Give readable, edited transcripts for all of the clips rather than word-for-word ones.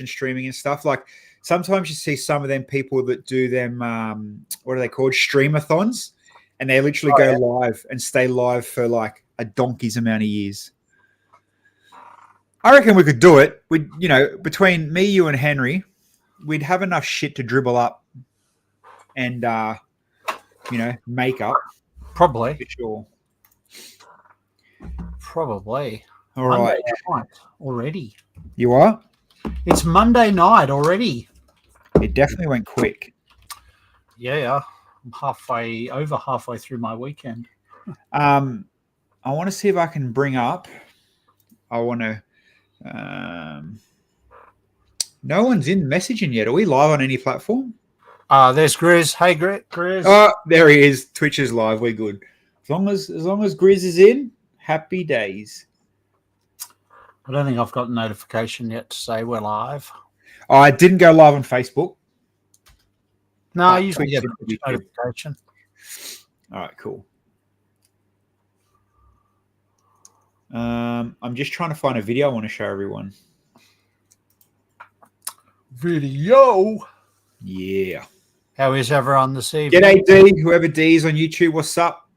watching streaming and stuff. Like sometimes you see some of them people that do them, what are they called? Streamathons. And they literally go live and stay live for like a donkey's amount of years. I reckon we could do it. We, between me, you, and Henry, we'd have enough shit to dribble up and, make up. Probably. For sure. Probably. All right. Monday night already. You are? It's Monday night already. It definitely went quick. Yeah. I'm over halfway through my weekend. I want to see if I can bring up. No one's in messaging yet. Are we live on any platform? There's Grizz. Hey, Grizz. Oh, there he is. Twitch is live. We're good. As long as Grizz is in, happy days. I don't think I've got a notification yet to say we're live. I didn't go live on Facebook. No, I usually get a notification. All right, cool. I'm just trying to find a video I want to show everyone. Video? Yeah. How is everyone this evening? G'day, D. Whoever D is on YouTube, what's up?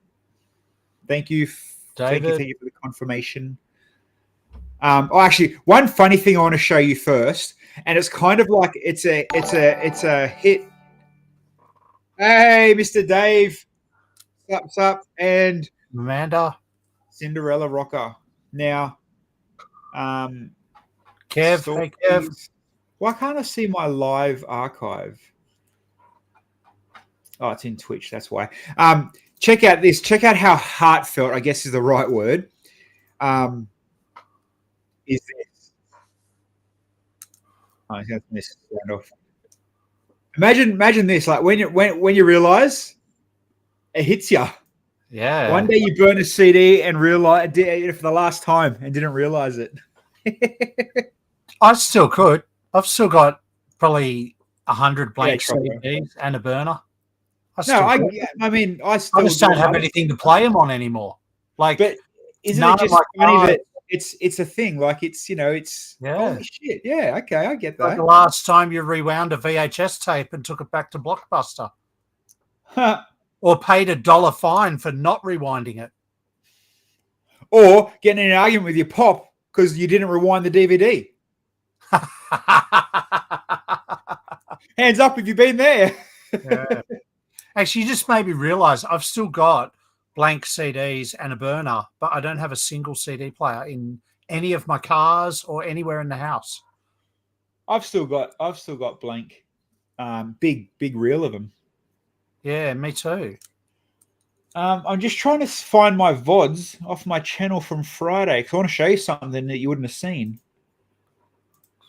Thank you. David. Thank you for the confirmation. Actually, one funny thing I want to show you first, and it's kind of like it's a hit. Hey, Mr. Dave. What's up? And Amanda. Cinderella Rocker. Now, Kev. Hey, Kev. Why can't I see my live archive? Oh, it's in Twitch. That's why. Check out this. Check out how heartfelt, I guess is the right word, is this. Oh, I got this sound off. Imagine this. Like when you realize it hits you. Yeah. One day you burn a CD and realize it for the last time and didn't realize it. I still could. I've still got probably 100 blank CDs and a burner. I just don't have anything to play them on anymore. Like, but isn't it just funny that it's a thing? Like it's holy shit. Yeah, okay, I get that. Like the last time you rewound a VHS tape and took it back to Blockbuster. Or paid $1 fine for not rewinding it. Or getting in an argument with your pop because you didn't rewind the DVD. Hands up if you've been there. Yeah. Actually, you just made me realize I've still got blank CDs and a burner, but I don't have a single CD player in any of my cars or anywhere in the house. I've still got blank, big reel of them. Yeah, me too. I'm just trying to find my VODs off my channel from Friday because I want to show you something that you wouldn't have seen.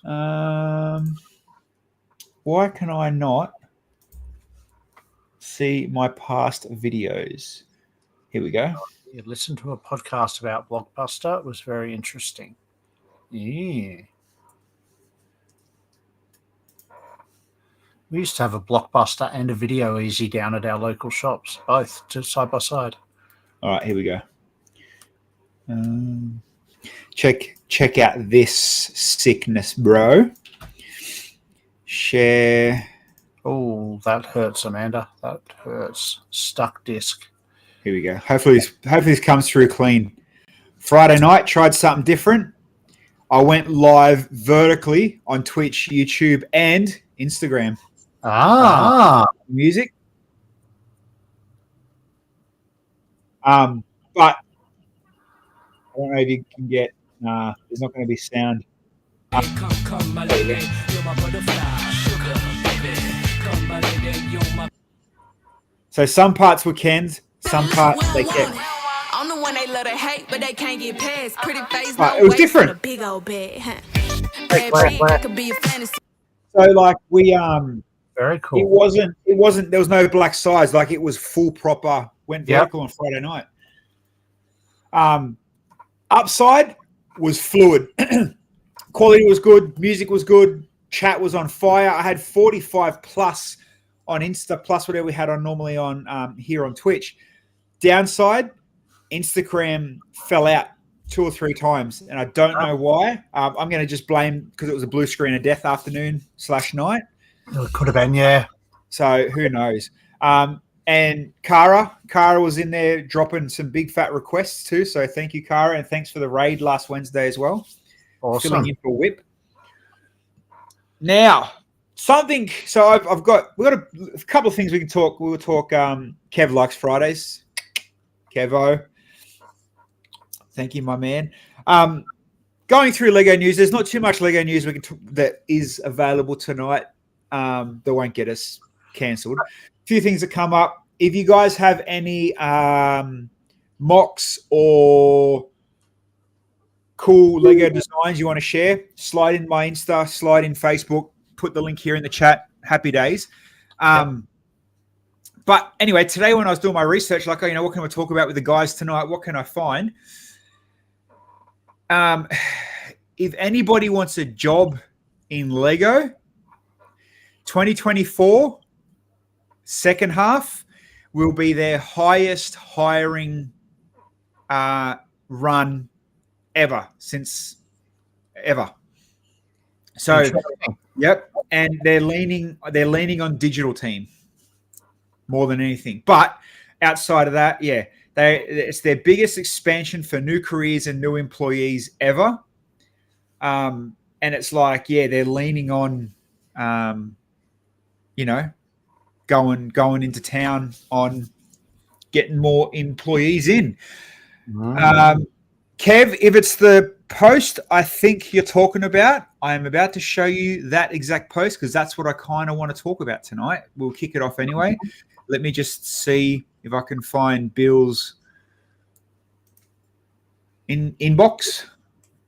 Why can I not see my past videos? Here we go. You listened to a podcast about Blockbuster. It was very interesting. Yeah. We used to have a Blockbuster and a Video Easy down at our local shops, both just side by side. All right, here we go. Check out this sickness, bro. Share. Oh, that hurts, Amanda. That hurts. Stuck disc. Here we go. Hopefully this comes through clean. Friday night, tried something different. I went live vertically on Twitch, YouTube, and Instagram. Music. But I don't know if you can get. There's not going to be sound. So some parts were Ken's, some parts they kept. I'm the one they love to hate, but they can't get past. Pretty face, it was different. Big old bed. So like we very cool. It wasn't. There was no black sides. Like it was full proper. Went vertical on Friday night. Upside was fluid. Quality was good. Music was good. Chat was on fire. I had 45 plus on Insta plus whatever we had on normally on here on Twitch. Downside, Instagram fell out 2 or 3 times, and I don't know why. I'm going to just blame because it was a blue screen of death afternoon/night. It could have been, yeah. So who knows? And Kara was in there dropping some big fat requests too. So thank you, Kara, and thanks for the raid last Wednesday as well. Awesome. Filling in for Whip. Now, we've got a couple of things we can talk. We'll talk. Kev likes Fridays. Kevo, thank you, my man. Going through Lego news, there's not too much Lego news that is available tonight. That won't get us cancelled. A few things that come up. If you guys have any mocks or cool Lego designs you want to share, slide in my Insta, slide in Facebook, put the link here in the chat. Happy days. But anyway, today when I was doing my research, what can I talk about with the guys tonight? What can I find? If anybody wants a job in Lego, 2024 second half will be their highest hiring run ever since ever. So, yep, and they're leaning on digital team more than anything. But outside of that, yeah, it's their biggest expansion for new careers and new employees ever. And it's they're leaning on, going into town on getting more employees in. Kev, if it's the post I think you're talking about, I am about to show you that exact post because that's what I kind of want to talk about tonight. We'll kick it off anyway. Let me just see if I can find Bill's inbox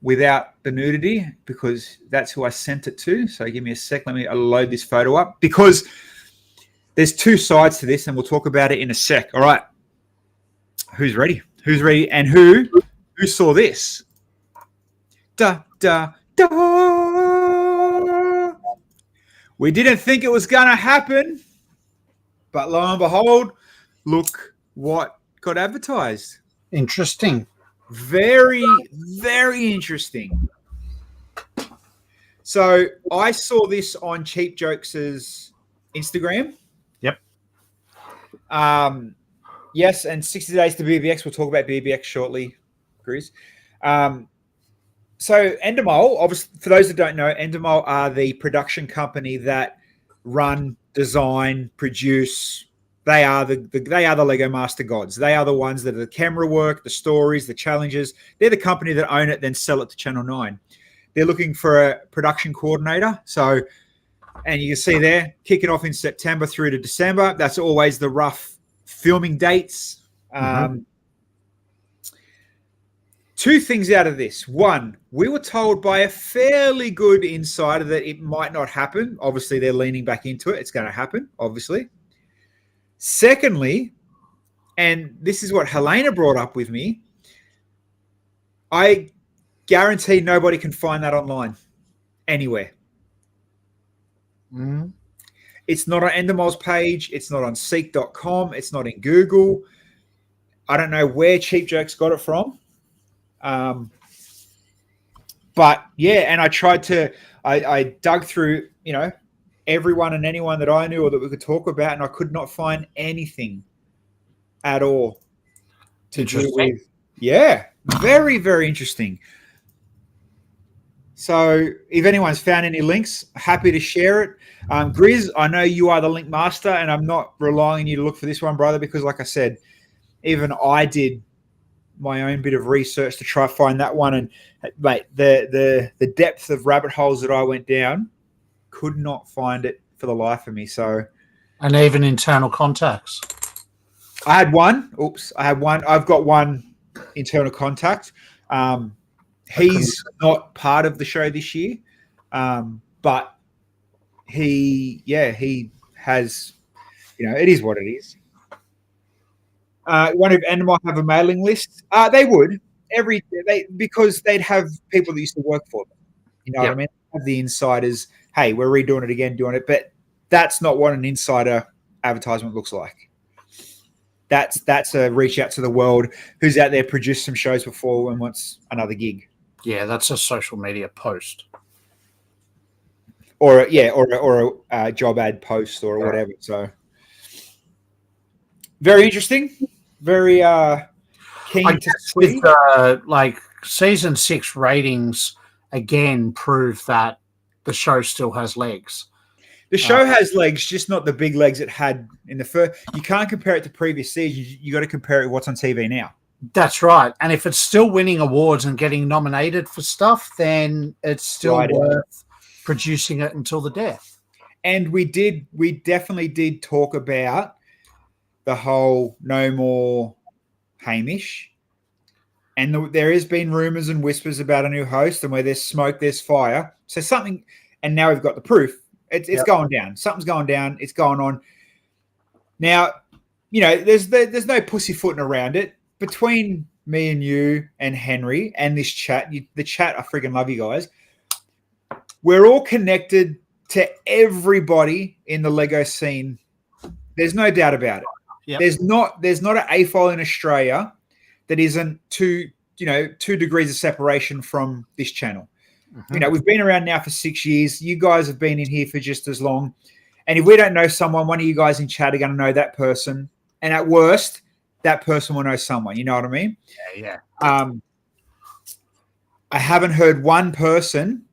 without the nudity because that's who I sent it to. So give me a sec. Let me load this photo up because there's 2 sides to this and we'll talk about it in a sec. All right. Who's ready? And who saw this? Da, da, da. We didn't think it was going to happen, but lo and behold, look what got advertised. Interesting. Very, very interesting. So I saw this on Cheap Jokes' Instagram. Yep. Yes, and 60 Days to BBX. We'll talk about BBX shortly, Grizz. So Endemol, obviously, for those that don't know, Endemol are the production company that run, design, produce. They are the Lego Master Gods. They are the ones that are the camera work, the stories, the challenges. They're the company that own it, then sell it to Channel 9. They're looking for a production coordinator. So, and you can see there, kicking off in September through to December. That's always the rough filming dates. 2 things out of this. 1, we were told by a fairly good insider that it might not happen. Obviously, they're leaning back into it. It's going to happen, obviously. Secondly, and this is what Helena brought up with me, I guarantee nobody can find that online anywhere. It's not on Endemol's page. It's not on seek.com. It's not in Google. I don't know where Cheap Jokes got it from. But yeah, and I tried to, I dug through, everyone and anyone that I knew or that we could talk about, and I could not find anything at all to do with. Yeah, very, very interesting. So if anyone's found any links, happy to share it. Grizz, I know you are the link master, and I'm not relying on you to look for this one, brother, because like I said, even I did my own bit of research to try to find that one. And mate, the depth of rabbit holes that I went down, could not find it for the life of me. So, and even internal contacts. I had one. I've got one internal contact. He's not part of the show this year, but he has. It is what it is. One of Endemol have a mailing list. They would because they'd have people that used to work for them. You know what I mean? Have the insiders. Hey, we're redoing it again, doing it. But that's not what an insider advertisement looks like. that's a reach out to the world who's out there, produced some shows before and wants another gig. Yeah, that's a social media post. Or a job ad post or whatever. So very interesting. Very keen to see. With like season 6 ratings again prove that the show still has legs. The show has legs, just not the big legs it had in the first. You can't compare it to previous seasons. You got to compare it to what's on TV now. That's right. And if it's still winning awards and getting nominated for stuff, then it's still worth producing it until the death. And we definitely did talk about the whole no more Hamish. And there has been rumors and whispers about a new host, and where there's smoke, there's fire. So something, and now we've got the proof. It's going down. Something's going down. It's going on. Now, there's no pussyfooting around it. Between me and you and Henry and this chat, the chat, I freaking love you guys. We're all connected to everybody in the Lego scene. There's no doubt about it. Yep. There's not an AFOL in Australia that isn't 2 degrees of separation from this channel. Mm-hmm. We've been around now for 6 years. You guys have been in here for just as long. And if we don't know someone, one of you guys in chat are going to know that person. And at worst, that person will know someone. You know what I mean? Yeah. I haven't heard one person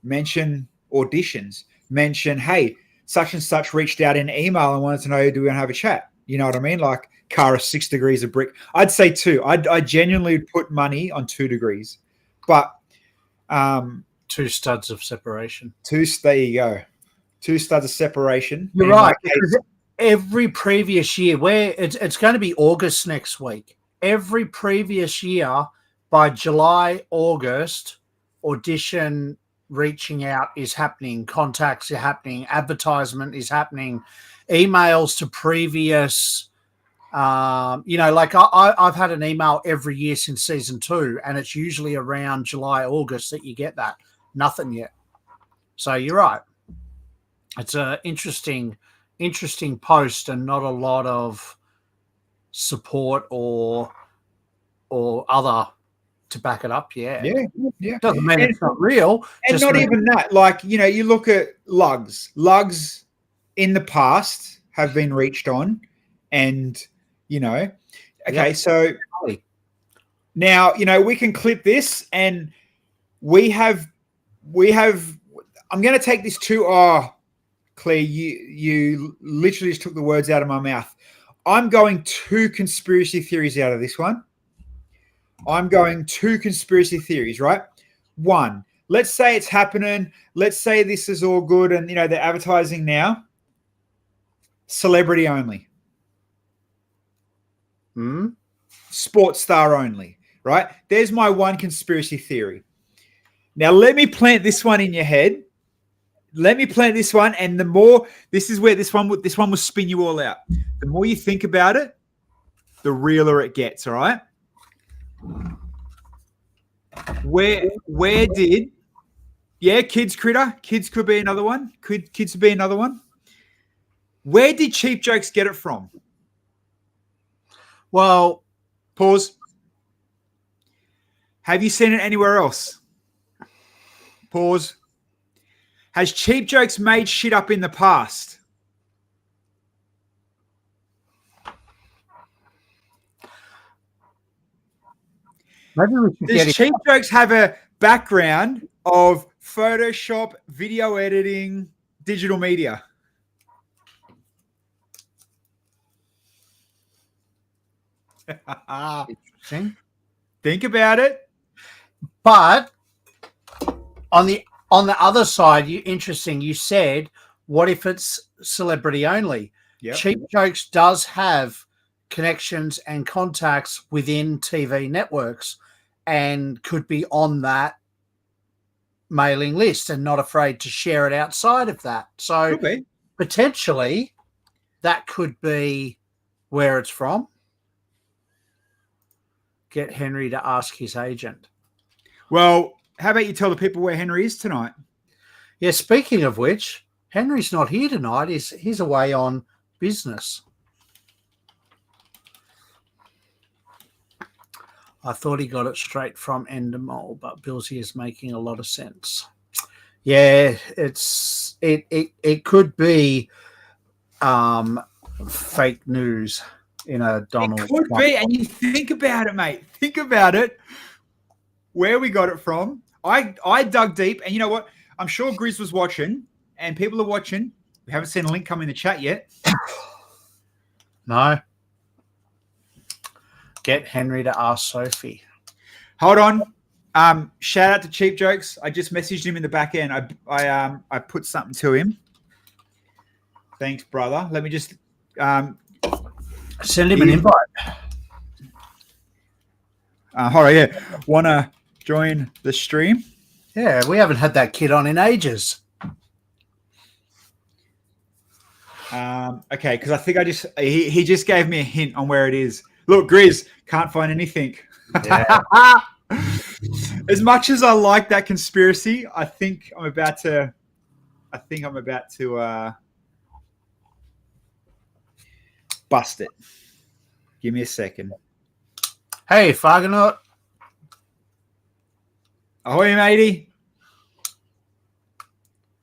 mention auditions, mention, hey, such and such reached out in email and wanted to know, do we want to have a chat? You know what I mean? Like Cara, 6 degrees of brick. I'd say 2. I genuinely put money on 2 degrees. But 2 studs of separation. There you go. 2 studs of separation. You're right. Every previous year, where it's going to be August next week. Every previous year, by July, August, audition reaching out is happening, contacts are happening, advertisement is happening, emails to previous. I've had an email every year since season 2, and it's usually around July, August that you get that. Nothing yet. So you're right. It's an interesting post and not a lot of support or other to back it up. Yeah. Doesn't mean it's not real. And not even that. Like, you look at lugs. Lugs in the past have been reached on, and okay, so now, we can clip this, and we have I'm going to take this to, Claire, you literally just took the words out of my mouth. I'm going 2 conspiracy theories out of this one. I'm going 2 conspiracy theories, right? 1, let's say it's happening. Let's say this is all good and, they're advertising now. Celebrity only. Sports star only, right? There's my 1 conspiracy theory. Now, let me plant this one in your head. Let me plant this one, and the more, this is where this one will spin you all out. The more you think about it, the realer it gets, all right? Where did, Kids Critter, Kids could be another one. Kids would be another one. Where did Cheap Jokes get it from? Well, pause. Have you seen it anywhere else? Pause. Has Cheap Jokes made shit up in the past? Does Cheap Jokes have a background of Photoshop, video editing, digital media? Interesting. Think about it. But on the other side, you said, what if it's celebrity only? Yep. Cheap Jokes does have connections and contacts within TV networks and could be on that mailing list and not afraid to share it outside of that. So potentially that could be where it's from. Get Henry to ask his agent. Well, how about you tell the people where Henry is tonight? Yeah, speaking of which, Henry's not here tonight. He's away on business. I thought he got it straight from Endemol, but Bilsy is making a lot of sense. Yeah, it could be fake news in a Donald. It could be, and you think about it, mate. Think about it. Where we got it from. I dug deep, and you know what? I'm sure Grizz was watching, and people are watching. We haven't seen a link come in the chat yet. No. Get Henry to ask Sophie. Hold on. Shout out to Cheap Jokes. I just messaged him in the back end. I put something to him. Thanks, brother. Let me just send him an invite. Hold on, yeah. Wanna join the stream? Yeah, we haven't had that kid on in ages. Okay, because I think he just gave me a hint on where it is. Look, Grizz, can't find anything. Yeah. As much as I like that conspiracy, I think I'm about to bust it. Give me a second. Hey, Fargonaut. Ahoy, matey.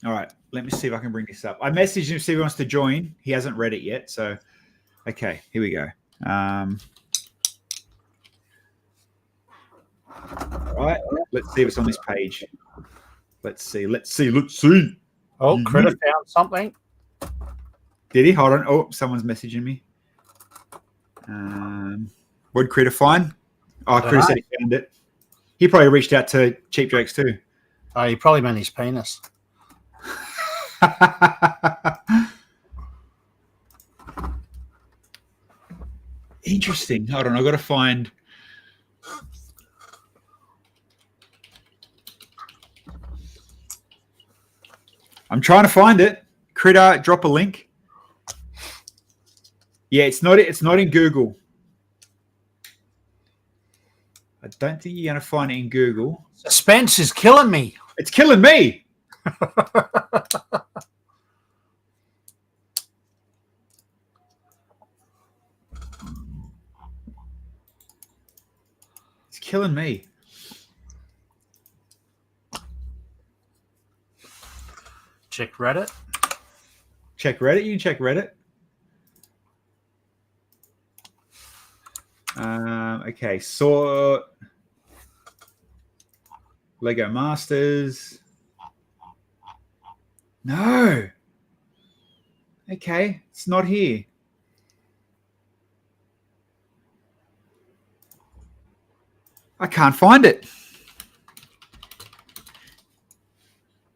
All right, let me see if I can bring this up. I messaged him to see if he wants to join. He hasn't read it yet, so okay, here we go. All right, let's see if it's on this page. Let's see. Oh, Critter found something. Did he? Hold on. Oh, someone's messaging me. What did Critter find? Oh, Critter said he found it. He probably reached out to Cheap Jokes too. Oh, he probably meant his penis. Interesting. Hold on, I've got to find. I'm trying to find it. Critter, drop a link. Yeah, it's not in Google. I don't think you're going to find it in Google. Suspense is killing me. It's killing me. It's killing me. Check Reddit. Check Reddit. You can check Reddit. Okay, so Lego Masters. No. Okay, it's not here. I can't find it.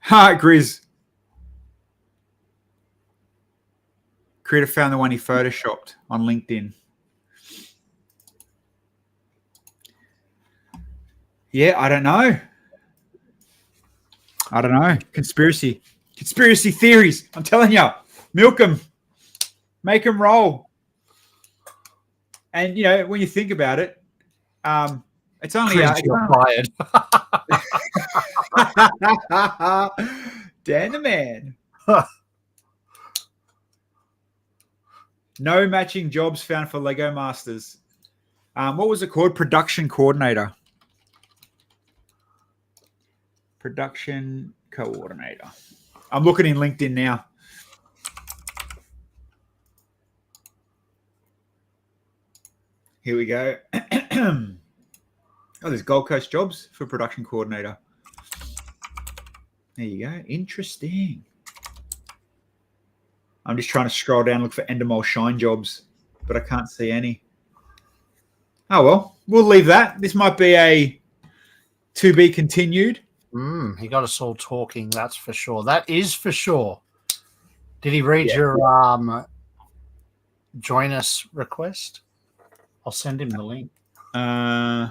Hi, Grizz. Creator found the one he photoshopped on LinkedIn. Yeah, I don't know. Conspiracy theories. I'm telling you, milk them, make them roll. And you know, when you think about it, it's only fired. Dan the man. No matching jobs found for Lego Masters. What was it called? Production coordinator. Production coordinator. I'm looking in LinkedIn now. Here we go. Oh, there's Gold Coast jobs for production coordinator. There you go. Interesting. I'm just trying to scroll down and look for Endemol Shine jobs, but I can't see any. Oh, well, we'll leave that. This might be a to be continued. He got us all talking, that's for sure. That is for sure. Did he read your join us request? I'll send him the link. No,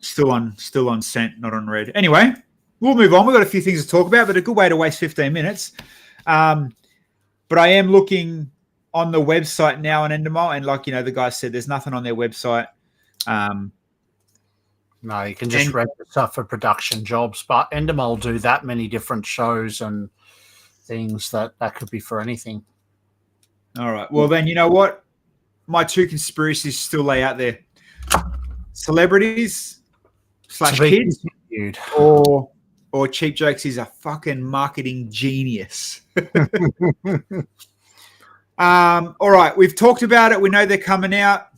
still on sent, not on read. Anyway, we'll move on. We've got a few things to talk about, but a good way to waste 15 minutes. But I am looking on the website now on Endemol, and like, you know, the guy said there's nothing on their website. No, you can just rent stuff for production jobs, but Endemol do that many different shows and things that could be for anything. All right. Well, then, you know what? My two conspiracies still lay out there. celebrities / kids, or Cheap Jokes is a fucking marketing genius. All right, we've talked about it. We know they're coming out,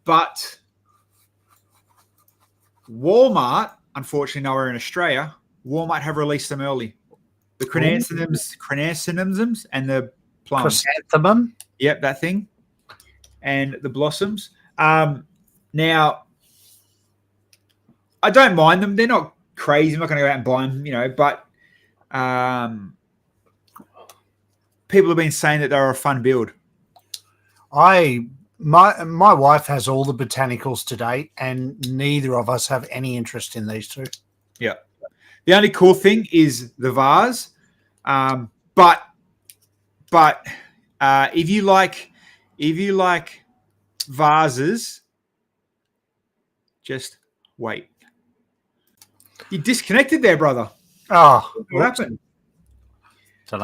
but Walmart, unfortunately, nowhere in Australia, Walmart have released them early. The chrysanthemums and the plums. Chrysanthemum? Yep, that thing. And the blossoms. Now, I don't mind them. They're not crazy. I'm not going to go out and buy them, but people have been saying that they're a fun build. My wife has all the botanicals to date, and neither of us have any interest in these two. Yeah. The only cool thing is the vase. But if you like vases, just wait. You disconnected there, brother. Oh, what happened? Don't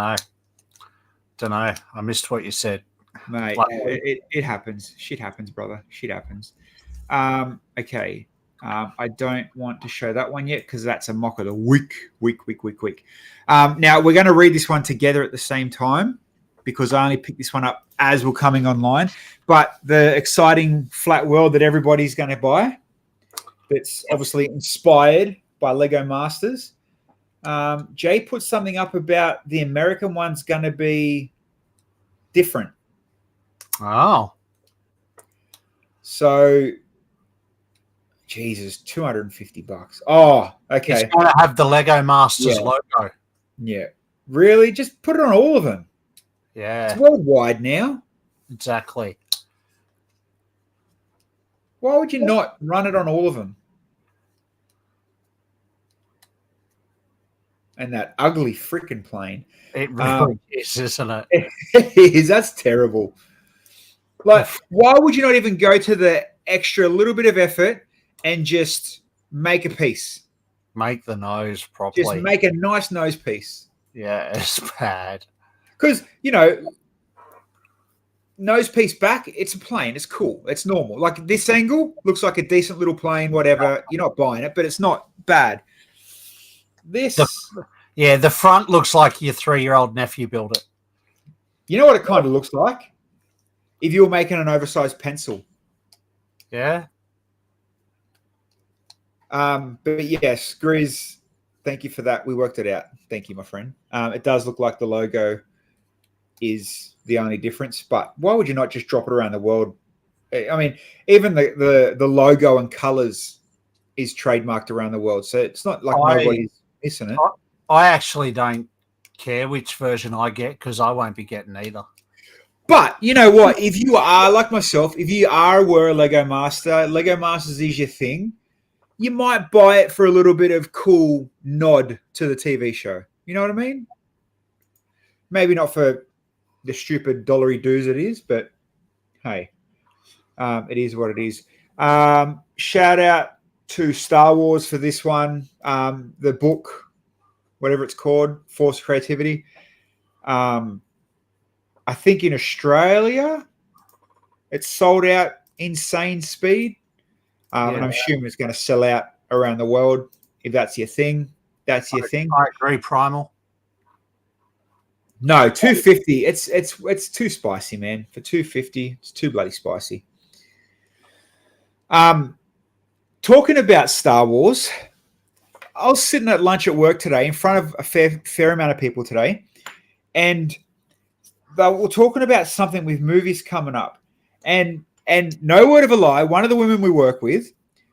know. I missed what you said, mate. It happens. Shit happens, brother. Shit happens. Okay. I don't want to show that one yet because that's a mock of the week. Now we're going to read this one together at the same time because I only picked this one up as we're coming online. But the exciting flat world that everybody's going to buy, that's obviously inspired by Lego Masters. Jay put something up about the American one's going to be different. Oh. So, Jesus, $250. Oh, okay. It's going to have the Lego Masters logo. Yeah. Really? Just put it on all of them. Yeah. It's worldwide now. Exactly. Why would you not run it on all of them? And that ugly freaking plane. It really is, isn't it? It is. That's terrible. Like, why would you not even go to the extra little bit of effort and just make a piece? Make the nose properly. Just make a nice nose piece. Yeah, it's bad. Because, nose piece back, it's a plane. It's cool. It's normal. Like, this angle looks like a decent little plane, whatever. You're not buying it, but it's not bad. The front looks like your 3-year-old nephew built it. You know what it kind of looks like? If you were making an oversized pencil. Yeah. But yes, Grizz, thank you for that. We worked it out. Thank you, my friend. It does look like the logo is the only difference, but why would you not just drop it around the world? I mean, even the logo and colors is trademarked around the world, so it's not like nobody's missing it. I actually don't care which version I get because I won't be getting either. But you know what? If you are like myself, if you were a Lego Master, Lego Masters is your thing, you might buy it for a little bit of cool nod to the TV show. You know what I mean? Maybe not for the stupid dollary dues it is, but hey, it is what it is. Shout out to Star Wars for this one. The book, whatever it's called, Force Creativity. I think in Australia, it's sold out insane speed. And I'm assuming it's going to sell out around the world. If that's your thing, that's your thing. I agree, Primal. No, $250. It's too spicy, man. For $250, it's too bloody spicy. Talking about Star Wars, I was sitting at lunch at work today in front of a fair amount of people today, and they were talking about something with movies coming up. And no word of a lie, one of the women we work with,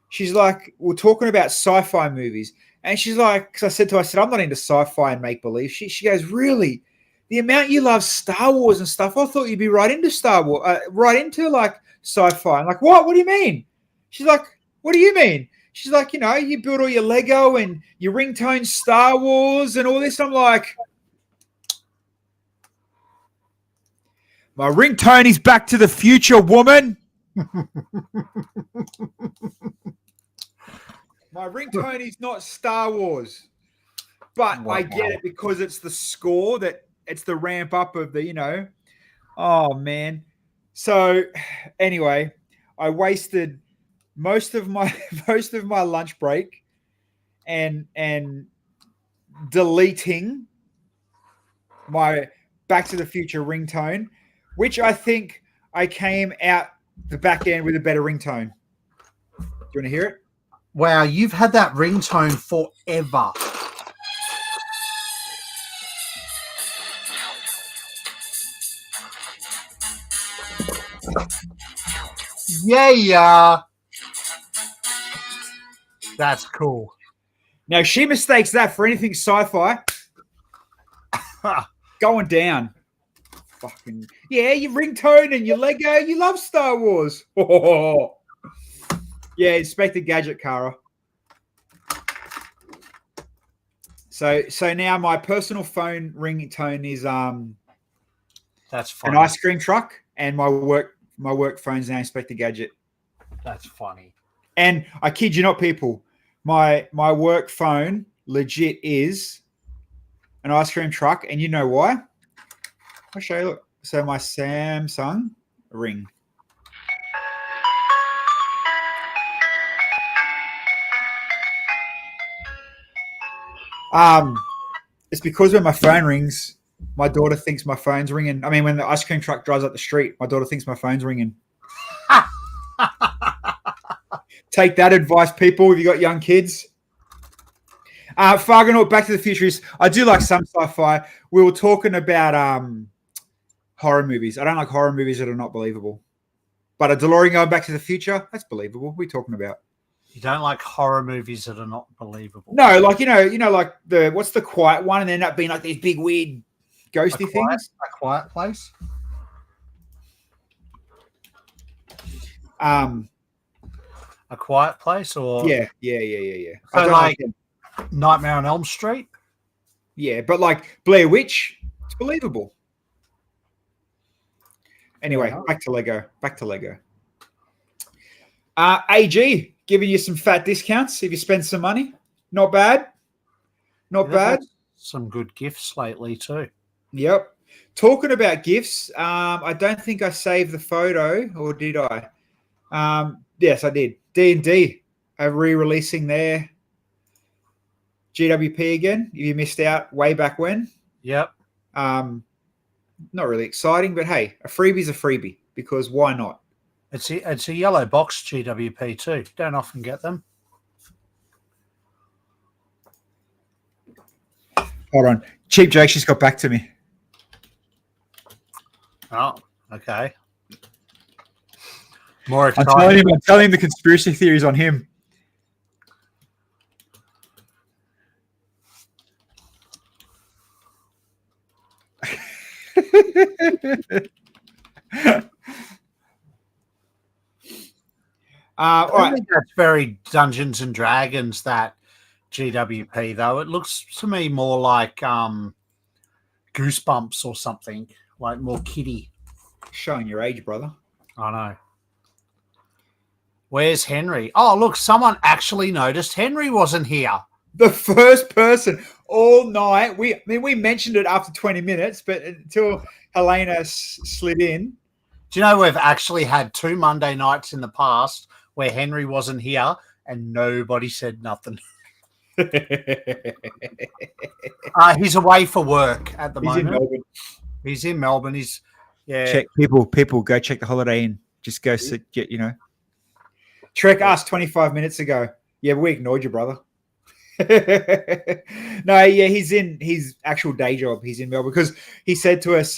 she's like, we're talking about sci-fi movies. And she's like, because I said to her, I'm not into sci-fi and make-believe. She goes, really? The amount you love Star Wars and stuff, I thought you'd be right into Star Wars, right into like sci-fi. I'm like, what? What do you mean? She's like, what do you mean? She's like, you build all your Lego and your ringtone Star Wars and all this. I'm like, my ringtone is Back to the Future, woman. My ringtone is not Star Wars. But wow. I get it because it's the score it's the ramp up of the, oh man. So anyway, I wasted most of my lunch break and deleting my Back to the Future ringtone, which I think I came out the back end with a better ringtone. Do you want to hear it? Wow, you've had that ringtone forever. Yeah. That's cool. Now, she mistakes that for anything sci-fi. Going down. Fucking yeah, your ringtone and your Lego. You love Star Wars. Yeah, Inspector Gadget, Cara. So now my personal phone ringtone is that's funny. An ice cream truck, and my work phone's now Inspector Gadget. That's funny. And I kid you not, people, my work phone legit is an ice cream truck, and you know why? I'll show you. Look. So my Samsung Ring. It's because when my phone rings, my daughter thinks my phone's ringing. I mean, when the ice cream truck drives up the street, my daughter thinks my phone's ringing. Take that advice, people, if you got young kids. Fargonaut, Back to the Future is, I do like some sci-fi. We were talking about horror movies. I don't like horror movies that are not believable. But a DeLorean going Back to the Future, that's believable. What are we talking about? You don't like horror movies that are not believable? No, like, you know, like what's the Quiet One, and then end up being like these big, weird, ghosty things? A Quiet Place? A Quiet Place, or yeah. So like Nightmare on Elm Street. Yeah, but like Blair Witch, it's believable. Anyway, back to Lego. AG giving you some fat discounts if you spend some money. Not bad. Not bad. Some good gifts lately too. Yep. Talking about gifts, I don't think I saved the photo, or did I? Yes, I did. D&D are re-releasing their GWP again. If you missed out way back when. Yep. Not really exciting, but hey, a freebie's a freebie, because why not? It's a yellow box GWP too. Don't often get them. Hold on. Cheap Jake, she's got back to me. Oh, okay. More I'm telling him the conspiracy theories on him. All right. I think that's very Dungeons and Dragons, that GWP, though. It looks to me more like Goosebumps or something, like more kiddie. Showing your age, brother. I know. Where's Henry? Oh, look, someone actually noticed Henry wasn't here. The first person all night. We mentioned it after 20 minutes, but until Helena slid in. Do you know we've actually had 2 Monday nights in the past where Henry wasn't here and nobody said nothing? He's away for work at the moment. In Melbourne. He's in Melbourne. Check people go check the Holiday Inn. Just go sit, Trek asked 25 minutes ago. Yeah, we ignored you, brother. No, yeah, he's in his actual day job. He's in Melbourne because he said to us,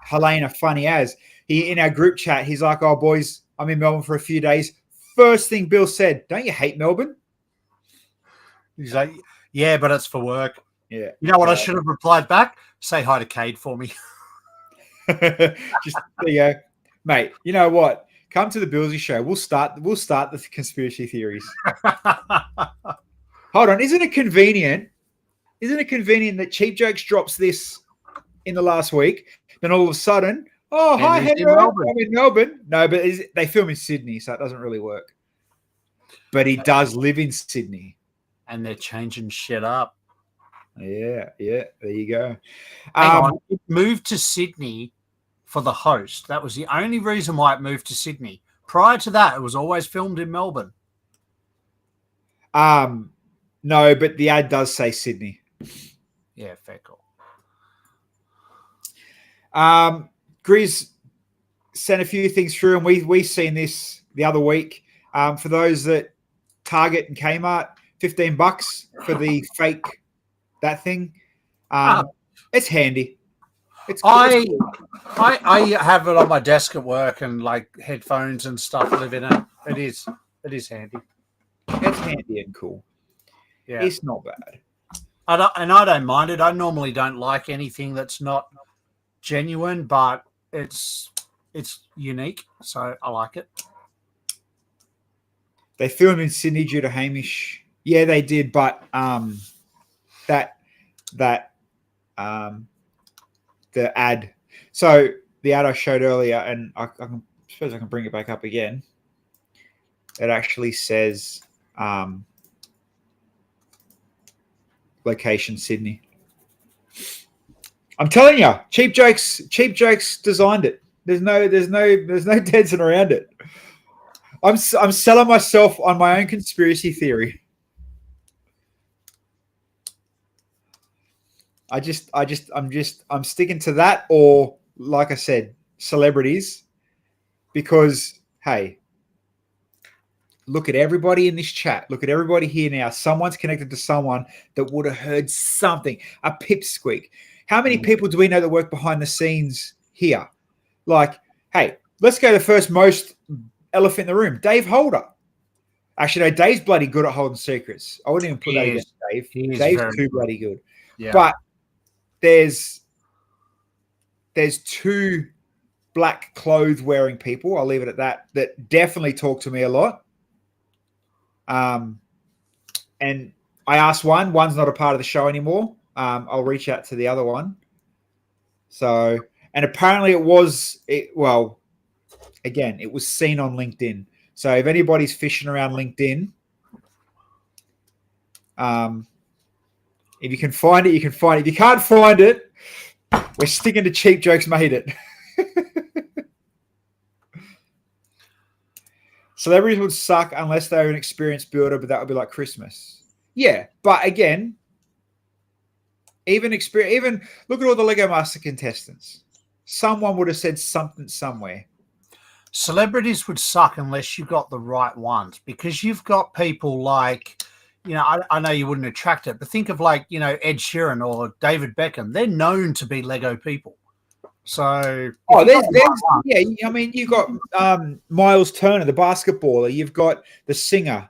Helena, funny as, he in our group chat, he's like, oh, boys, I'm in Melbourne for a few days. First thing Bill said, don't you hate Melbourne? He's like, yeah, but it's for work. Yeah. You know what I should have replied back? Say hi to Cade for me. Just there you go. Mate, you know what? Come to the Bilsy show. We'll start the conspiracy theories. Hold on. Isn't it convenient that Cheap Jokes drops this in the last week? Then all of a sudden, oh, hi, Henry. I'm in Melbourne. No, but they film in Sydney, so it doesn't really work. But he does live in Sydney. And they're changing shit up. Yeah. There you go. It moved to Sydney for the host. That was the only reason why it moved to Sydney, Prior to that, it was always filmed in Melbourne. No, but the ad does say Sydney. Yeah, fair call. Grizz sent a few things through, and we seen this the other week. For those that Target and Kmart, $15 for the fake that thing. It's handy. It's cool. I have it on my desk at work, and like headphones and stuff live in it. It is handy. It's handy and cool. Yeah, it's not bad. I don't mind it. I normally don't like anything that's not genuine, but it's unique, so I like it. They filmed in Sydney due to Hamish. Yeah, they did, but the ad. So the ad I showed earlier, and I suppose I can bring it back up again. It actually says location Sydney. I'm telling you, Cheap Jokes designed it. There's no dancing around it. I'm selling myself on my own conspiracy theory. I'm sticking to that, or like I said, celebrities, because hey, look at everybody in this chat. Look at everybody here now. Someone's connected to someone that would have heard something, a pipsqueak. How many people do we know that work behind the scenes here? Like, hey, let's go to the first most elephant in the room, Dave Holder. Actually, no, Dave's bloody good at holding secrets. I wouldn't even put that against Dave. Dave's too bloody good. Yeah. But there's two black clothes wearing people, I'll leave it at that definitely talk to me a lot. And I asked one's not a part of the show anymore. I'll reach out to the other one. So, and apparently it was seen on LinkedIn. So if anybody's fishing around LinkedIn, if you can find it, you can find it. If you can't find it, we're sticking to Cheap Jokes made it. Celebrities would suck unless they were an experienced builder, but that would be like Christmas. Yeah, but again, even look at all the Lego Master contestants. Someone would have said something somewhere. Celebrities would suck unless you got the right ones, because you've got people like, I know you wouldn't attract it, but think of like, Ed Sheeran or David Beckham. They're known to be Lego people. So, you've got Miles Turner, the basketballer. You've got the singer.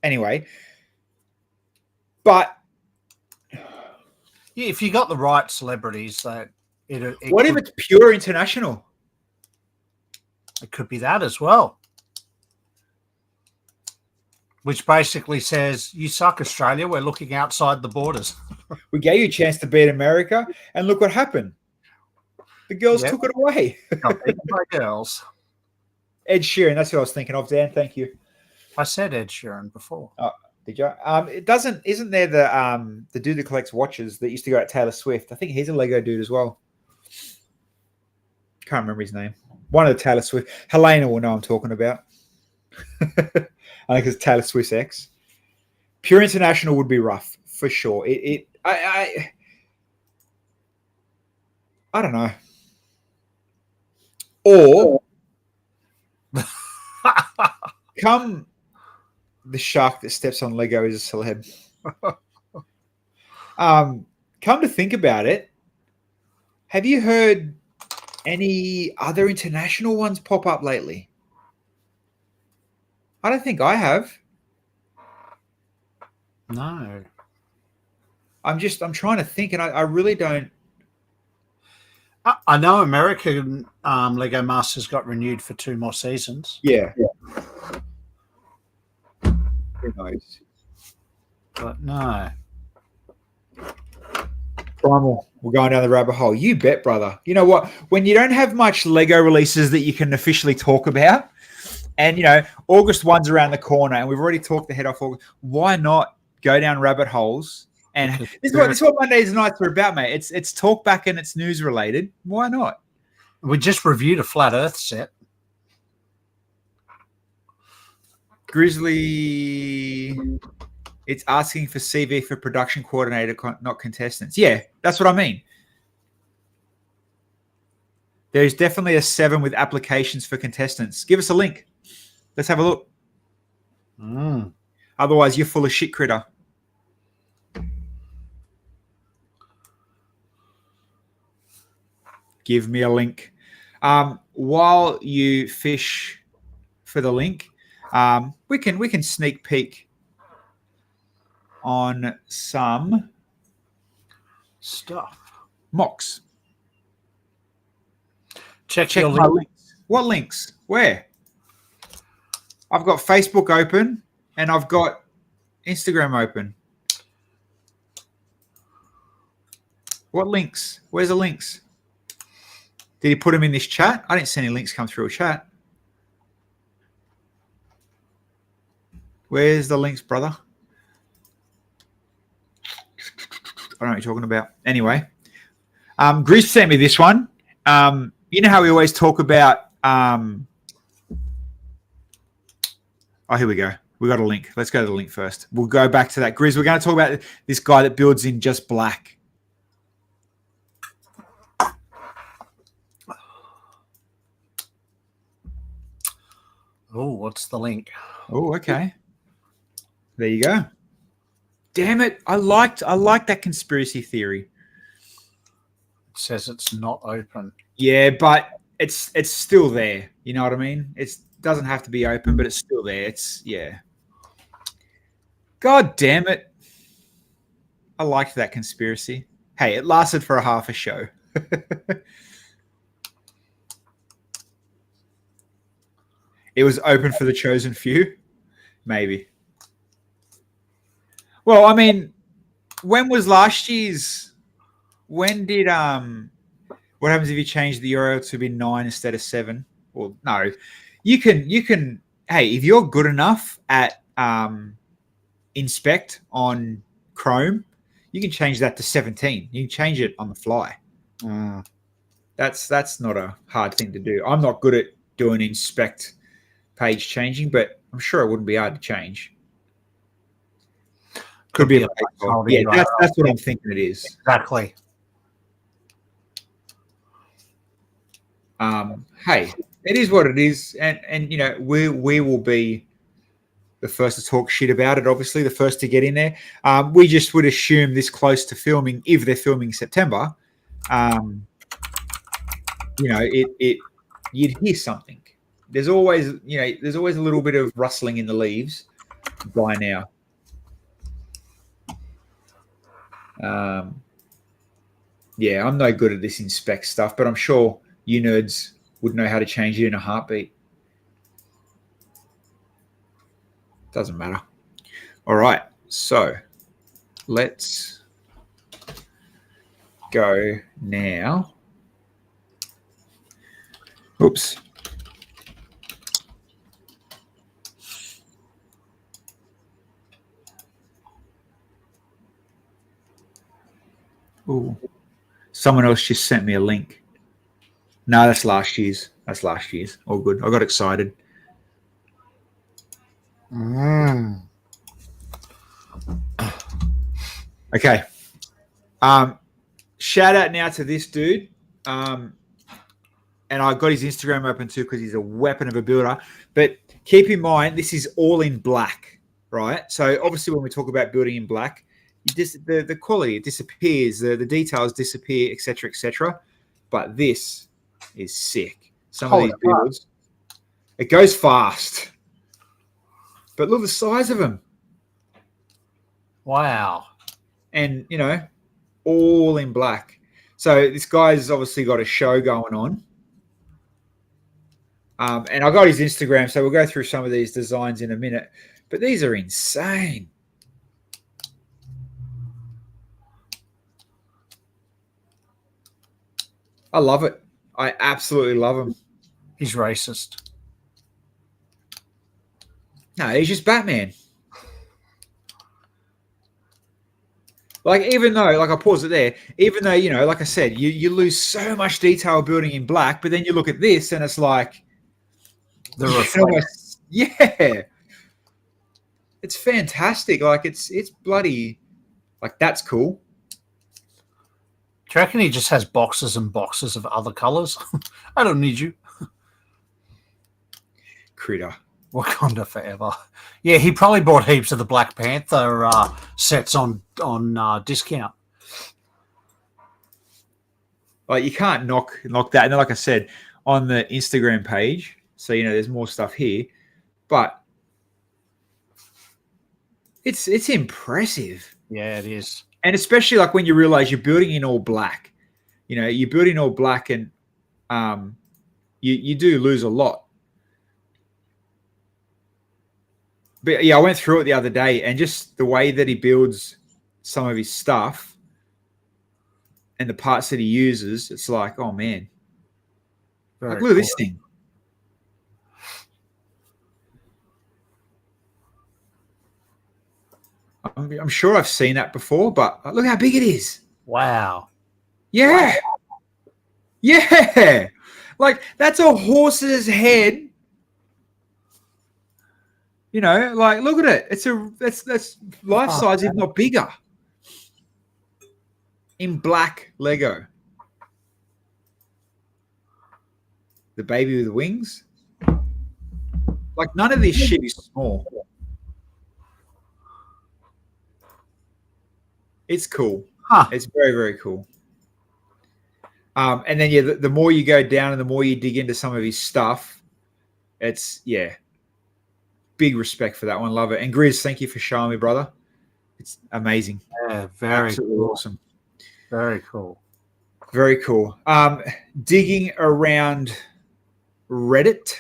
Anyway, but if you got the right celebrities, what if it's pure international? It could be that as well. Which basically says, you suck, Australia. We're looking outside the borders. We gave you a chance to beat America, and look what happened. The girls took it away. Got beaten by girls. Ed Sheeran, that's who I was thinking of, Dan. Thank you. I said Ed Sheeran before. Oh, did you? Isn't there the dude that collects watches that used to go at Taylor Swift? I think he's a Lego dude as well. Can't remember his name. One of the Taylor Swift. Helena will know I'm talking about. I think it's Taylor Swift's ex. Pure international would be rough for sure. I don't know. Or come the shark that steps on Lego is a celeb. Come to think about it, have you heard any other international ones pop up lately? I don't think I have. No. I'm trying to think, and I really don't. I know American Lego Masters got renewed for 2 more seasons. Yeah. Who knows? But no. Primal, we're going down the rabbit hole. You bet, brother. You know what? When you don't have much Lego releases that you can officially talk about, and, August 1's around the corner, and we've already talked the head off August, why not go down rabbit holes? And this is what Mondays nights are about, mate. It's talk back and it's news related. Why not? We just reviewed a flat Earth set. Grizzly, it's asking for CV for production coordinator, not contestants. Yeah, that's what I mean. There's definitely a 7 with applications for contestants. Give us a link. Let's have a look. Otherwise, you're full of shit, critter. Give me a link. While you fish for the link, we can sneak peek on some stuff. Mocks. Check your my links. What links? Where? I've got Facebook open and I've got Instagram open. What links? Where's the links? Did he put them in this chat? I didn't see any links come through a chat. Where's the links, brother? I don't know what you're talking about. Anyway, Grizz sent me this one. You know how we always talk about... oh, here we go. We got a link. Let's go to the link first. We'll go back to that. Grizz, we're going to talk about this guy that builds in just black. Oh, what's the link? Oh, okay. There you go. Damn it. I liked that conspiracy theory. It says it's not open. Yeah, but it's still there. You know what I mean? It doesn't have to be open, but it's still there. Yeah. God damn it. I liked that conspiracy. Hey, it lasted for a half a show. It was open for the chosen few? Maybe. Well, I mean, when was last year's... When did... What happens if you change the URL to be 9 instead of 7? Well, no. You can... Hey, if you're good enough at inspect on Chrome, you can change that to 17. You can change it on the fly. That's not a hard thing to do. I'm not good at doing inspect page changing, but I'm sure it wouldn't be hard to change. Could be a yeah, that's what I'm thinking it is. Exactly. Hey, it is what it is, and you know we will be the first to talk shit about it. Obviously, the first to get in there. We just would assume this close to filming, if they're filming September, you know, you'd hear something. There's always a little bit of rustling in the leaves by now. Yeah, I'm no good at this inspect stuff, but I'm sure you nerds would know how to change it in a heartbeat. Doesn't matter. All right, so let's go now. Oops. Ooh. Someone else just sent me a link. No, that's last year's. That's last year's. All good. I got excited. Okay. Shout out now to this dude. And I got his Instagram open too because he's a weapon of a builder. But keep in mind, this is all in black, right? So obviously when we talk about building in black, the quality disappears, the details disappear, etc., etc. But this is sick. Some of these builds, it goes fast. But look at the size of them. Wow. And, you know, all in black. So this guy's obviously got a show going on. And I got his Instagram, so we'll go through some of these designs in a minute. But these are insane. I love it. I absolutely love him. He's racist. No, he's just Batman. Like, even though, like, I'll pause it there, even though, you know, like I said, you lose so much detail building in black, but then you look at this and it's like, yeah. It's fantastic. Like it's bloody, like that's cool. Do you reckon he just has boxes and boxes of other colours? I don't need you. Critter. Wakanda forever. Yeah, he probably bought heaps of the Black Panther sets on discount. Like you can't knock that. And then, like I said, on the Instagram page, so there's more stuff here, but it's impressive. Yeah, it is. And especially like when you realize you're building in all black, you're building all black, and you do lose a lot. But yeah, I went through it the other day, and just the way that he builds some of his stuff and the parts that he uses, it's like, oh man, look at this thing. I'm sure I've seen that before, but look how big it is. Wow. Yeah. Wow. Yeah. Like that's a horse's head. Like look at it. That's life size, if not bigger. In black Lego. The baby with the wings. Like none of this shit is small. It's cool. Huh. It's very, very cool. And then the more you go down and the more you dig into some of his stuff, it's big respect for that one. Love it. And Grizz, thank you for showing me, brother. It's amazing. Yeah, very absolutely cool. Awesome. Very cool. Very cool. Digging around Reddit.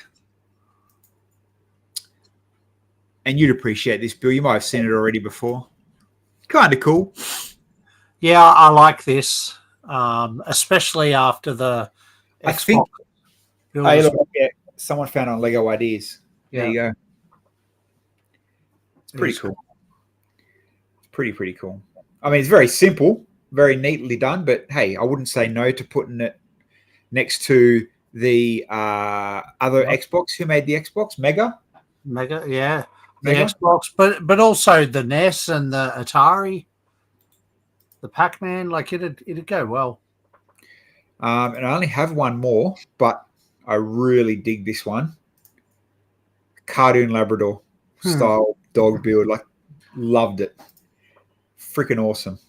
And you'd appreciate this, Bill. You might have seen it already before. Kind of cool. Yeah, I like this, especially after the I think someone found on Lego Ideas. Yeah. There you go. It's pretty cool. It's pretty cool. I mean, it's very simple, very neatly done, but hey, I wouldn't say no to putting it next to the other Xbox. Who made the Xbox? Mega, yeah. The Xbox, but also the NES and the Atari, the Pac-Man, like it'd go well. And I only have one more, but I really dig this one. Cartoon Labrador style dog build, like loved it. Freaking awesome.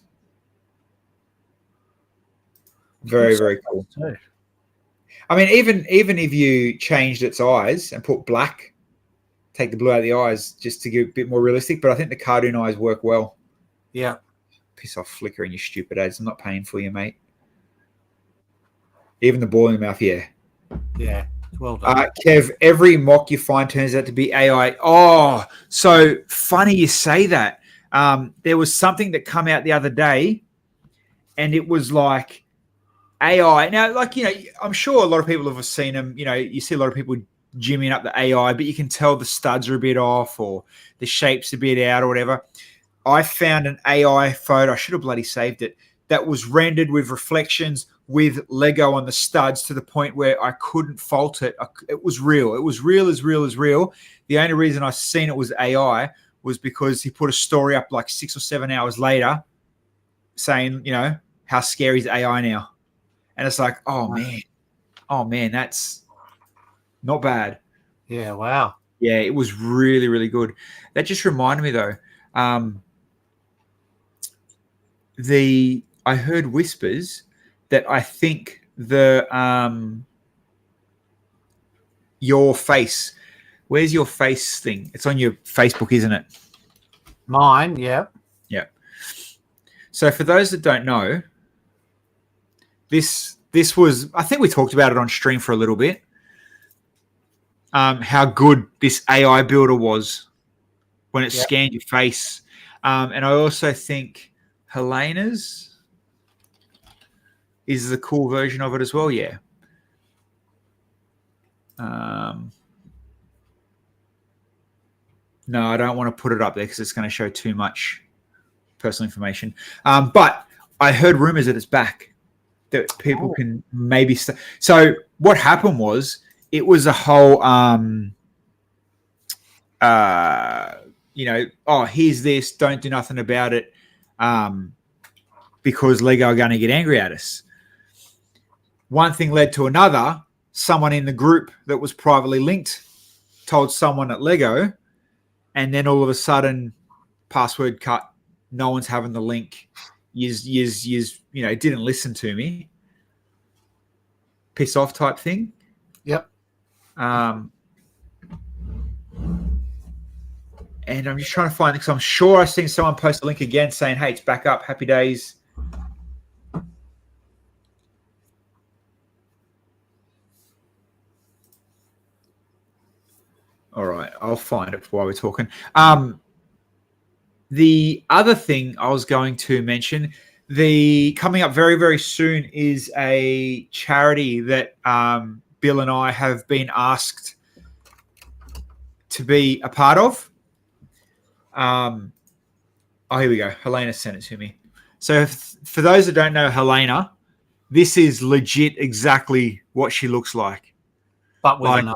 Very, very cool. I mean, even if you changed its eyes and put black, take the blue out of the eyes just to get a bit more realistic, but I think the cartoon eyes work well. Yeah. Piss off, Flicker, and your stupid ads. I'm not paying for you, mate. Even the ball in the mouth, yeah. Yeah, well done. Kev, every mock you find turns out to be AI. Oh, so funny you say that. There was something that come out the other day, and it was like AI. Now, like, I'm sure a lot of people have seen them. You see a lot of people gymming up the AI, but you can tell the studs are a bit off or the shape's a bit out or whatever. I found an AI photo, I should have bloody saved it, that was rendered with reflections with Lego on the studs to the point where I couldn't fault it. It was real. It was real as real as real. The only reason I seen it was AI was because he put a story up like 6 or 7 hours later saying, how scary is AI now? And it's like, oh man, that's not bad. Yeah, wow. Yeah, it was really, really good. That just reminded me though. I heard whispers that I think your face. Where's your face thing? It's on your Facebook, isn't it? Mine, yeah. Yeah. So for those that don't know, this was, I think we talked about it on stream for a little bit. How good this AI builder was when it scanned your face. And I also think Helena's is the cool version of it as well, yeah. No, I don't want to put it up there because it's going to show too much personal information. But I heard rumors that it's back, that people can maybe... So what happened was, it was a whole oh, here's this, don't do nothing about it, because Lego are going to get angry at us. One thing led to another. Someone in the group that was privately linked told someone at Lego, and then all of a sudden, password cut. No one's having the link. Didn't listen to me. Piss off type thing. Yep. And I'm just trying to find it because I'm sure I've seen someone post a link again saying, hey, it's back up. Happy days. All right. I'll find it while we're talking. The other thing I was going to mention, coming up very, very soon is a charity that Bill and I have been asked to be a part of. Here we go. Helena sent it to me. So for those that don't know Helena, this is legit exactly what she looks like. But with a nose.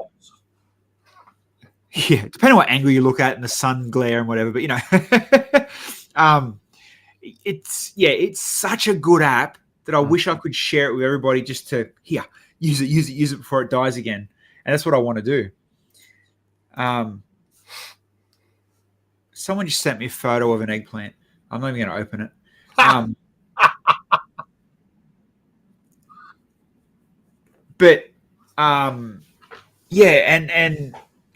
Yeah, depending on what angle you look at and the sun glare and whatever, but it's such a good app that I wish I could share it with everybody just to use it before it dies again. And that's what I want to do. Someone just sent me a photo of an eggplant. I'm not even going to open it. And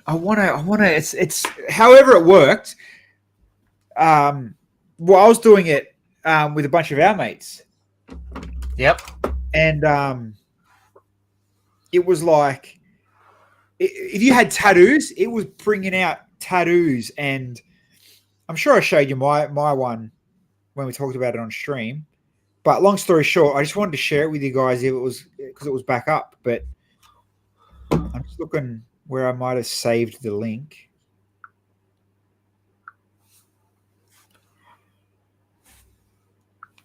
I want to, it's however it worked. I was doing it with a bunch of our mates. Yep. And it was like, if you had tattoos, it was bringing out tattoos. And I'm sure I showed you my one when we talked about it on stream. But long story short, I just wanted to share it with you guys because it was back up. But I'm just looking where I might have saved the link.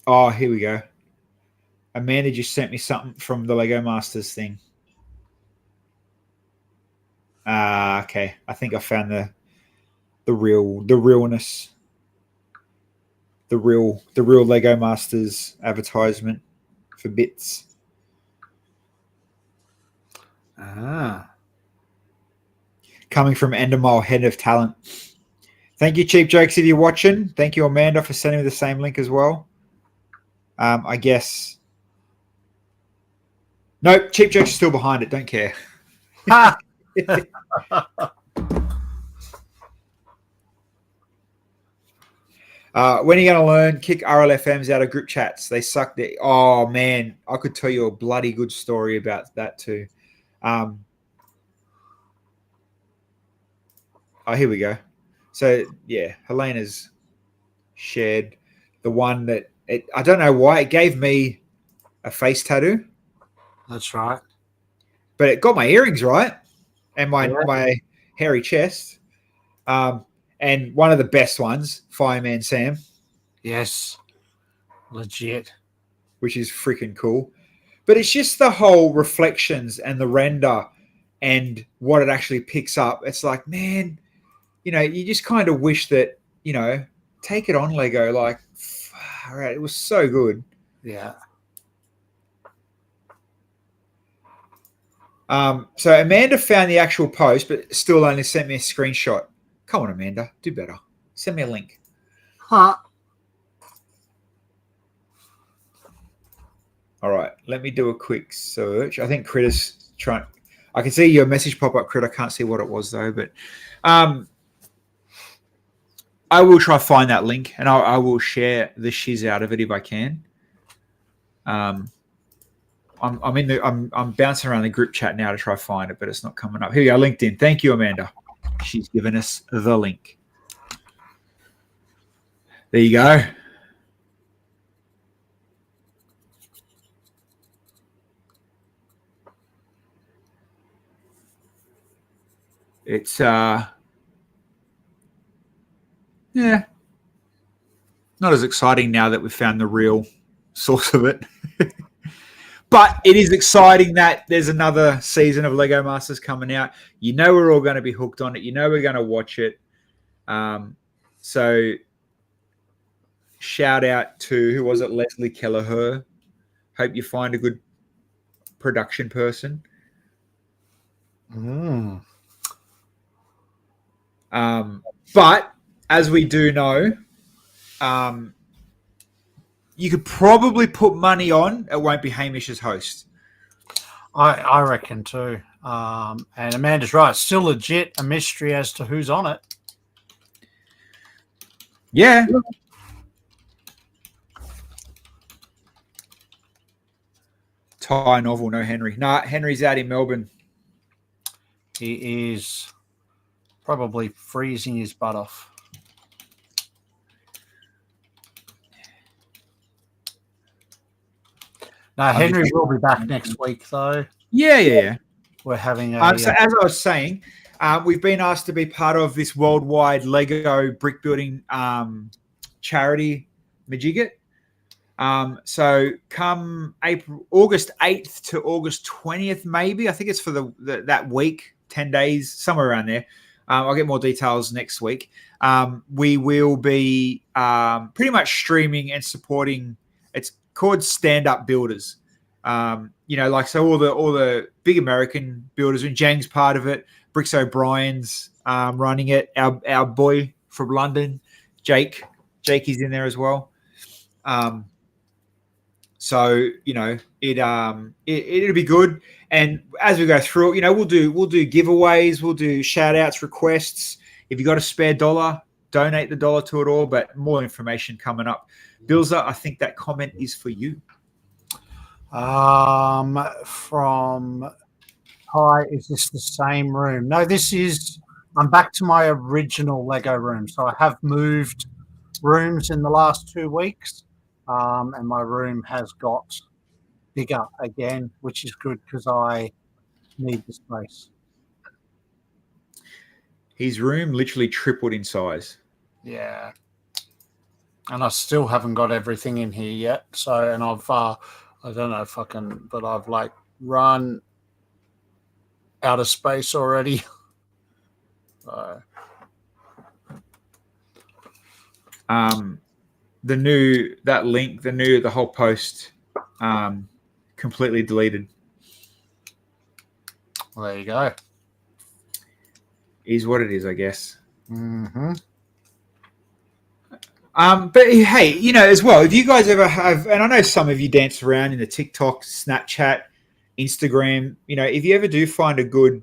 Oh, here we go. Amanda just sent me something from the Lego Masters thing. Okay. I think I found the realness. The real Lego Masters advertisement for bits. Coming from Endemol, head of talent. Thank you, Cheap Jokes, if you're watching. Thank you, Amanda, for sending me the same link as well. I guess. Nope, Cheap Jokes is still behind it. Don't care. When are you going to learn kick RLFMs out of group chats? They suck. Oh, man. I could tell you a bloody good story about that too. Here we go. So, yeah, Helena's shared the one that I don't know why it gave me a face tattoo. That's right. But it got my earrings right and my hairy chest. And one of the best ones, Fireman Sam. Yes. Legit. Which is freaking cool. But it's just the whole reflections and the render and what it actually picks up. It's like, man, you just kind of wish that, take it on, Lego. Like, all right, it was so good. Yeah. So Amanda found the actual post, but still only sent me a screenshot. Come on, Amanda, do better. Send me a link. Huh. All right, let me do a quick search. I think Critter's trying. I can see your message pop up, Critter. I can't see what it was though, but I will try to find that link and I will share the shiz out of it if I can. I'm bouncing around the group chat now to try to find it, but it's not coming up. Here we go, LinkedIn. Thank you, Amanda. She's given us the link. There you go. It's not as exciting now that we've found the real source of it. But it is exciting that there's another season of Lego Masters coming out. We're all going to be hooked on it. We're going to watch it. So shout out to, who was it? Leslie Kelleher. Hope you find a good production person. But as we do know, you could probably put money on it won't be Hamish as host. I reckon too. And Amanda's right. It's still legit a mystery as to who's on it. Yeah. Thai novel, no Henry. Nah, Henry's out in Melbourne. He is probably freezing his butt off. No, Henry will be back next week, though. Yeah. We're having a... so as I was saying, we've been asked to be part of this worldwide Lego brick building charity majigget. So come August 8th to August 20th, maybe. I think it's for that week, 10 days, somewhere around there. I'll get more details next week. We will be pretty much streaming and supporting. It's called Stand Up Builders. So all the big American builders, and Jang's part of it. Bricks O'Brien's running it. Our boy from London, Jake is in there as well. So it'll be good. And as we go through it, we'll do giveaways, we'll do shout outs, requests. If you got a spare $1, donate the $1 to it all. But more information coming up. Bilsy, I think that comment is for you. From hi, is this the same room? No, I'm back to my original Lego room. So I have moved rooms in the last 2 weeks. And my room has got bigger again, which is good because I need the space. His room literally tripled in size. Yeah. And I still haven't got everything in here yet. So, and I've, I don't know if I can, but I've run out of space already. So. The whole post completely deleted. Well, there you go. Is what it is, I guess. Mm-hmm. But hey, as well, if you guys ever have, and I know some of you dance around in the TikTok, Snapchat, Instagram, if you ever do find a good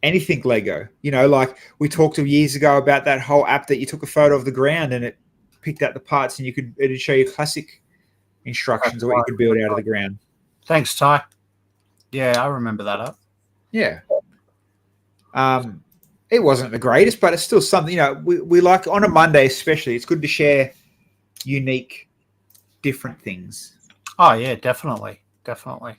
anything Lego, like we talked years ago about that whole app that you took a photo of the ground and it picked out the parts and it'd show you classic instructions of what you could build out of the ground. Thanks, Ty. Yeah, I remember that app. Yeah. It wasn't the greatest, but it's still something, we like on a Monday, especially, it's good to share unique, different things. Oh yeah, definitely. Definitely.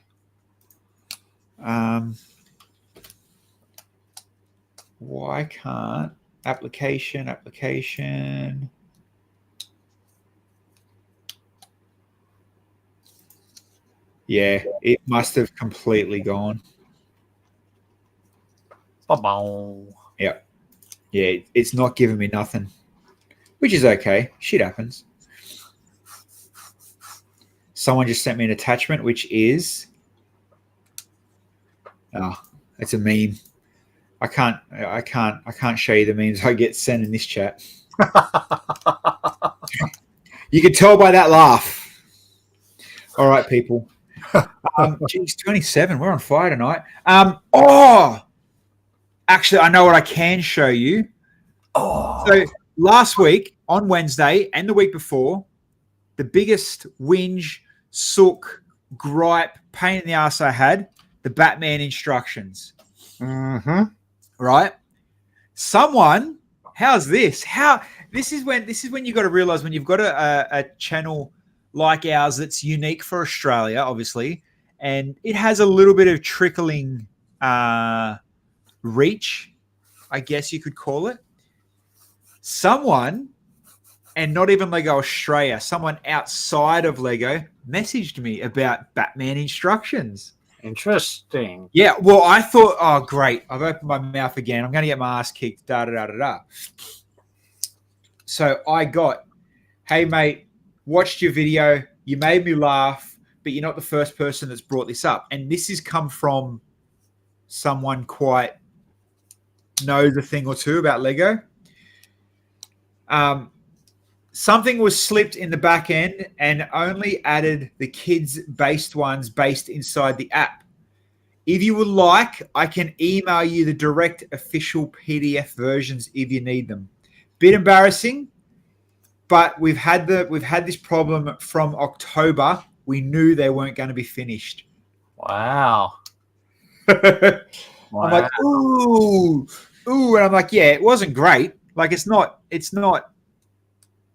Why can't application? Yeah, it must have completely gone. Yeah. Yeah, it's not giving me nothing, which is okay. Shit happens. Someone just sent me an attachment, which is it's a meme. I can't show you the memes I get sent in this chat. You can tell by that laugh. All right, people. Geez, 27. We're on fire tonight. Actually, I know what I can show you. So last week on Wednesday and the week before, the biggest whinge, sook, gripe, pain in the ass I had, the Batman instructions. Mm-hmm. Right? Someone, how's this? This is when you got to realize when you've got a channel like ours that's unique for Australia, obviously, and it has a little bit of trickling reach, I guess you could call it. Someone, and not even Lego Australia, someone outside of Lego messaged me about Batman instructions. Interesting. Yeah, well, I thought, oh, great. I've opened my mouth again. I'm going to get my ass kicked, da-da-da-da-da. So I got, hey, mate, watched your video. You made me laugh, but you're not the first person that's brought this up. And this has come from someone quite knows a thing or two about Lego. Something was slipped in the back end and only added the kids-based ones based inside the app. If you would like, I can email you the direct official PDF versions if you need them. Bit embarrassing, but we've had this problem from October. We knew they weren't going to be finished. Wow. I'm like, ooh, and I'm like, yeah, it wasn't great. Like, it's not, it's not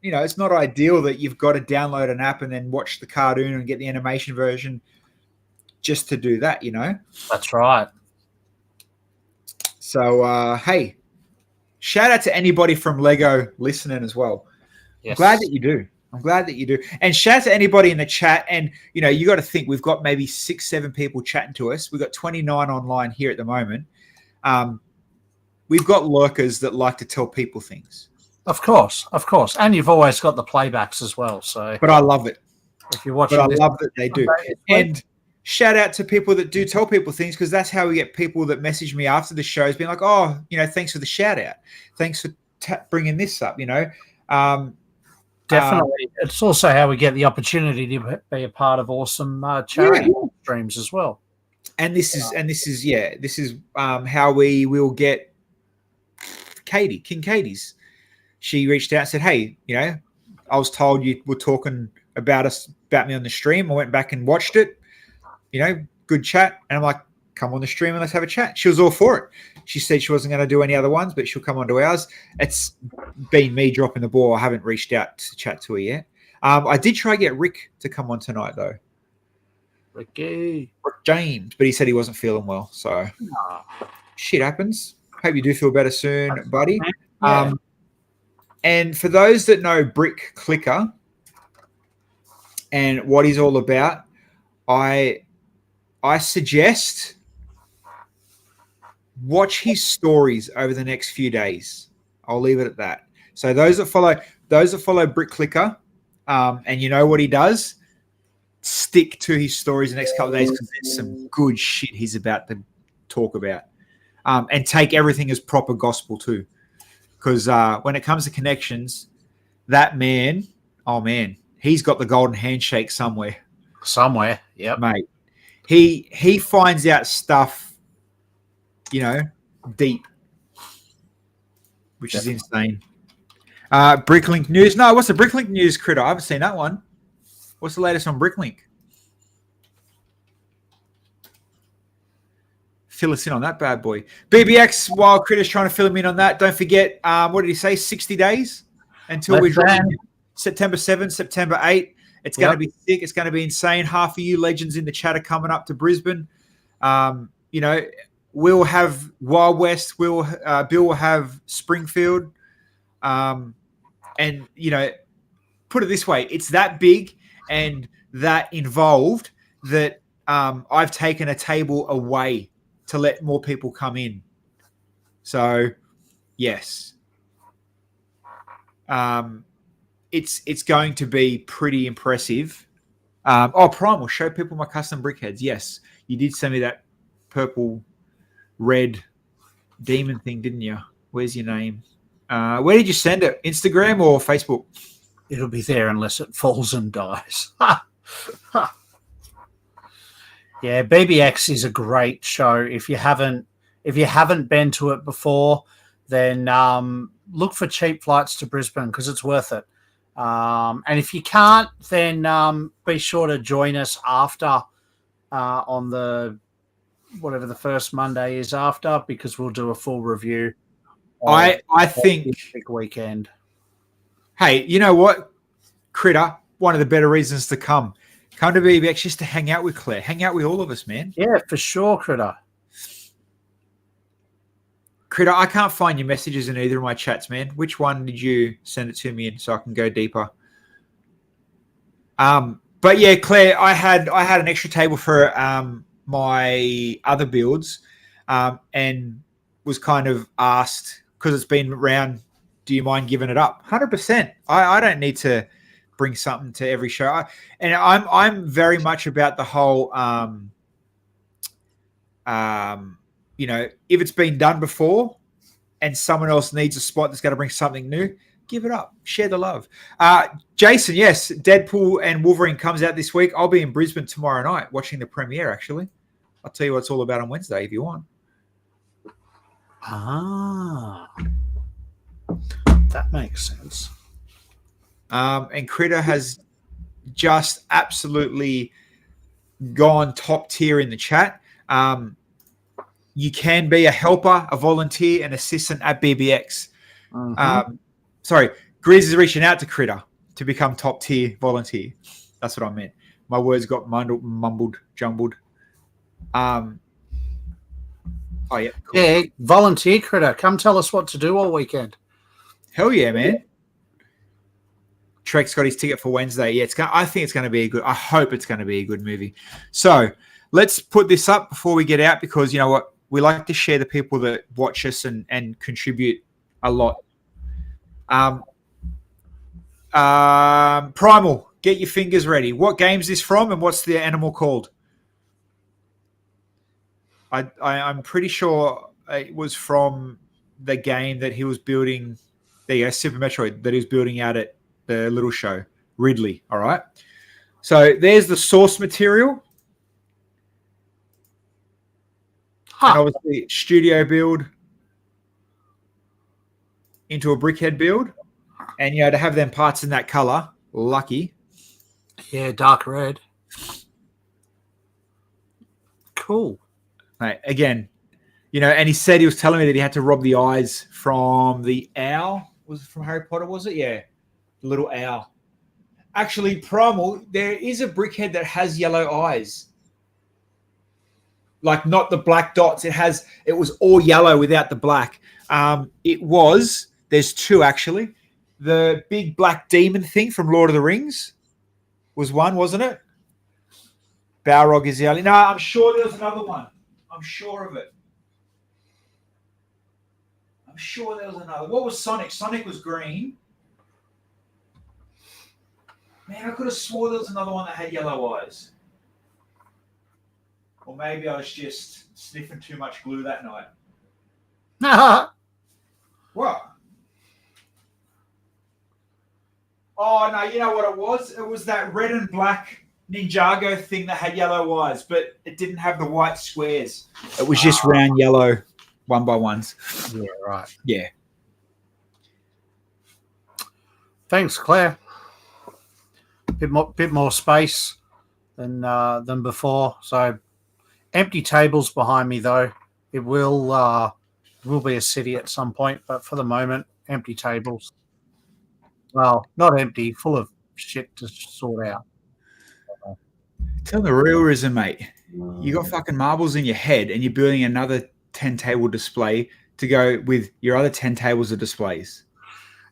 ideal that you've got to download an app and then watch the cartoon and get the animation version just to do that, That's right. So, hey, shout out to anybody from Lego listening as well. Yes. I'm glad that you do. And shout out to anybody in the chat. And, you got to think we've got maybe 6-7 people chatting to us. We've got 29 online here at the moment. We've got lurkers that like to tell people things. Of course. And you've always got the playbacks as well. So, but I love it. If you're watching, I love that they do. And shout out to people that do tell people things, because that's how we get people that message me after the shows being like, oh, thanks for the shout out. Thanks for bringing this up, Definitely. It's also how we get the opportunity to be a part of awesome charity streams as well. And this is how we will get Katie, King Katie's. She reached out and said, hey, I was told you were talking about me on the stream. I went back and watched it, good chat. And I'm like, come on the stream and let's have a chat. She was all for it. She said she wasn't going to do any other ones, but she'll come onto ours. It's been me dropping the ball. I haven't reached out to chat to her yet. I did try to get Rick to come on tonight, though. Rick James, but he said he wasn't feeling well. So shit happens. Hope you do feel better soon, buddy. Yeah. And for those that know Brick Clicker and what he's all about, I suggest watch his stories over the next few days. I'll leave it at that. So those that follow Brick Clicker, and you know what he does, stick to his stories the next couple of days, because there's some good shit he's about to talk about. And take everything as proper gospel too. Because when it comes to connections, that man, oh man, he's got the golden handshake somewhere. Somewhere, yeah, mate. He finds out stuff, deep, which is insane. Bricklink news. No, what's the Bricklink news, Critter? I haven't seen that one. What's the latest on Bricklink? Fill us in on that bad boy. BBX, while Critter's trying to fill him in on that, don't forget, what did he say, 60 days until we drop September 7th, September 8th. It's going to be sick. It's going to be insane. Half of you legends in the chat are coming up to Brisbane. We'll have Wild West. Bill will have Springfield. And, put it this way, it's that big and that involved that I've taken a table away to let more people come in. So, yes. It's going to be pretty impressive. Primal, show people my custom brickheads. Yes, you did send me that purple, red demon thing, didn't you? Where's your name? Where did you send it? Instagram or Facebook? It'll be there unless it falls and dies. Yeah, BBX is a great show. If you haven't been to it before, then look for cheap flights to Brisbane, because it's worth it. And if you can't, then be sure to join us after on the whatever the first Monday is after, because we'll do a full review. I think big weekend. Hey, you know what, Critter? One of the better reasons to come to BBX just to hang out with Claire, hang out with all of us, man. Yeah, for sure, Critter. Critter, I can't find your messages in either of my chats, man. Which one did you send it to me in so I can go deeper? But yeah, Claire, I had an extra table for my other builds and was kind of asked, because it's been around, do you mind giving it up? 100%. I don't need to bring something to every show. I'm very much about the whole, if it's been done before and someone else needs a spot that's going to bring something new, give it up. Share the love. Jason, yes, Deadpool and Wolverine comes out this week. I'll be in Brisbane tomorrow night watching the premiere, actually. I'll tell you what it's all about on Wednesday if you want. That makes sense. And Critter has just absolutely gone top tier in the chat. You can be a helper, a volunteer, an assistant at BBX. Sorry, Grizz is reaching out to Critter to become top tier volunteer. That's what I meant. My words got jumbled. Oh, yeah. Cool. Yeah, volunteer, Critter. Come tell us what to do all weekend. Hell yeah, man. Trek's got his ticket for Wednesday. Yeah, I think it's going to be a good. I hope it's going to be a good movie. So let's put this up before we get out, because you know what? We like to share the people that watch us and contribute a lot. Primal, get your fingers ready. What game is this from, and what's the animal called? I'm pretty sure it was from the game that he was building. There you go, Super Metroid, that he was building out at the little show, Ridley. All right. So there's the source material. And obviously, studio build into a brickhead build. And, to have them parts in that color, lucky. Yeah, dark red. Cool. Right, again, and he said he was telling me that he had to rob the eyes from the owl. Was it from Harry Potter, was it? Yeah, the little owl. Actually, Primal, there is a brickhead that has yellow eyes. Like, not the black dots. It was all yellow without the black. There's two, actually. The big black demon thing from Lord of the Rings was one, wasn't it? Balrog is the only. No, I'm sure there was another one. I'm sure of it. I'm sure there was another. What was Sonic? Sonic was green. Man, I could have swore there was another one that had yellow eyes. Or maybe I was just sniffing too much glue that night. What? Oh, no, you know what it was? It was that red and black Ninjago thing that had yellow eyes, but it didn't have the white squares. It was just round yellow one by ones. Yeah, right. Yeah. Thanks, Claire. Bit more space than before. So empty tables behind me, though. It will be a city at some point, but for the moment, empty tables. Well, not empty, full of shit to sort out. Tell the real reason, mate. You got fucking marbles in your head and you're building another 10-table display to go with your other 10 tables of displays.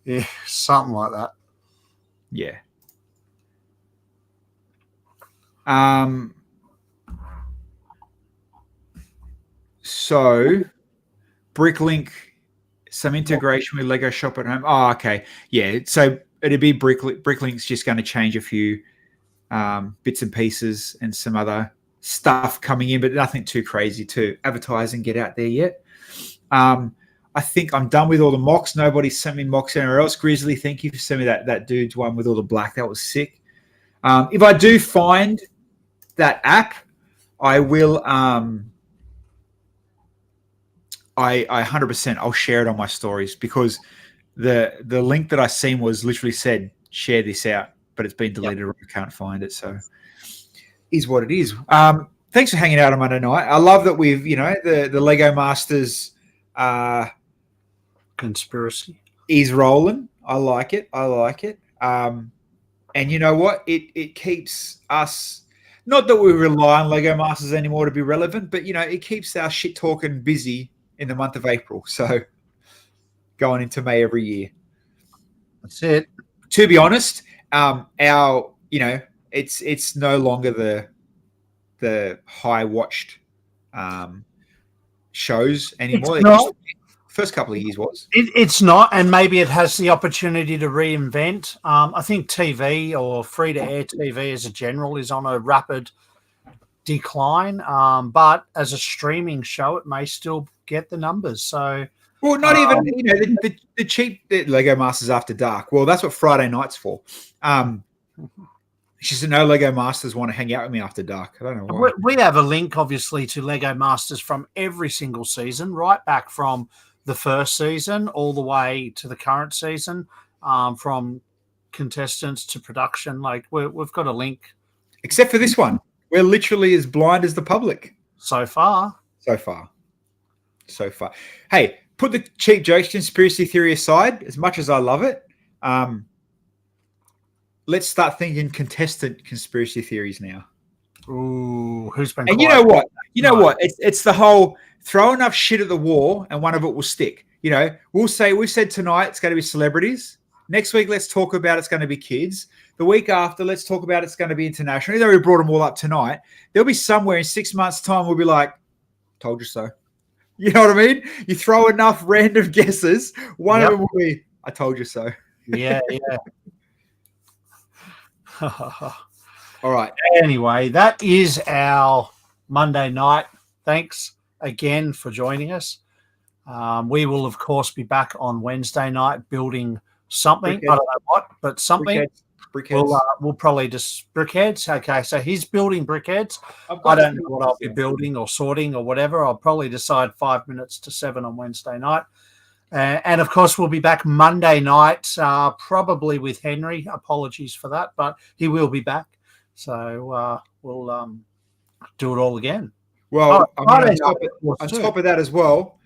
Yeah, something like that. Yeah. So, Bricklink, some integration with Lego Shop at Home. Oh, okay. Yeah, so it'd be Bricklink's just going to change a few bits and pieces and some other stuff coming in, but nothing too crazy to advertise and get out there yet. I think I'm done with all the mocks. Nobody sent me mocks anywhere else. Grizzly, thank you for sending me that dude's one with all the black. That was sick. If I do find that app, I will I 100% I'll share it on my stories, because the link that I seen was literally said share this out, but it's been deleted. Yep. I can't find it, so is what it is. Thanks for hanging out on Monday night. I love that we've the Lego Masters conspiracy is rolling. I like it. And you know what? It keeps us, not that we rely on Lego Masters anymore to be relevant, but it keeps our shit talking busy in the month of April. So going into May every year. That's it. To be honest, it's no longer the high watched shows anymore. First couple of years was. It's not, and maybe it has the opportunity to reinvent. I think TV or free-to-air TV as a general is on a rapid decline, but as a streaming show, it may still get the numbers. So, well, not even the cheap Lego Masters After Dark. Well, that's what Friday night's for. She said, no Lego Masters want to hang out with me after dark. I don't know why. We have a link, obviously, to Lego Masters from every single season, right back from the first season all the way to the current season, from contestants to production. Like, we've got a link. Except for this one. We're literally as blind as the public. So far. Hey, put the cheap jokes conspiracy theory aside, as much as I love it. Let's start thinking contestant conspiracy theories now. Ooh, who's been? And you know what? What? It's the whole throw enough shit at the wall and one of it will stick. We said tonight it's going to be celebrities. Next week, let's talk about it's going to be kids. The week after, let's talk about it's going to be international. Even though we brought them all up tonight, there'll be somewhere in 6 months' time we'll be like, told you so. You know what I mean? You throw enough random guesses, one of them will be, I told you so. Yeah. All right. Anyway, that is our Monday night. Thanks again for joining us. We will, of course, be back on Wednesday night building something. Brickheads. I don't know what, but something. Brickheads. We'll probably just brickheads. Okay, so he's building brickheads. I don't know what I'll be building or sorting or whatever. I'll probably decide 5 minutes to 7 on Wednesday night. And of course, we'll be back Monday night, probably with Henry. Apologies for that, but he will be back. So we'll do it all again. Well, on top of that as well,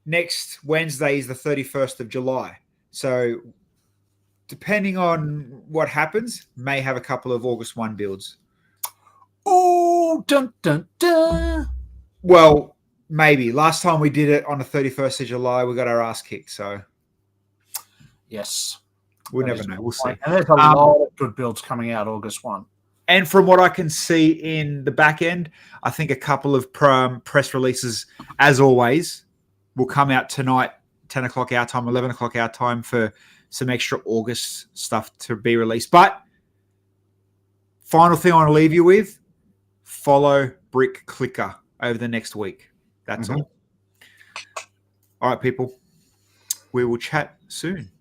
next Wednesday is the 31st of July. So depending on what happens, may have a couple of August 1 builds. Oh, dun, dun, dun. Well, maybe. Last time we did it on the 31st of July, we got our ass kicked. So, yes. We'll never know. We'll see. And there's a lot of good builds coming out August 1. And from what I can see in the back end, I think a couple of press releases, as always, will come out tonight, 10 o'clock our time, 11 o'clock our time, for some extra August stuff to be released. But final thing I want to leave you with, follow Brick Clicker over the next week. That's all. All right, people. We will chat soon.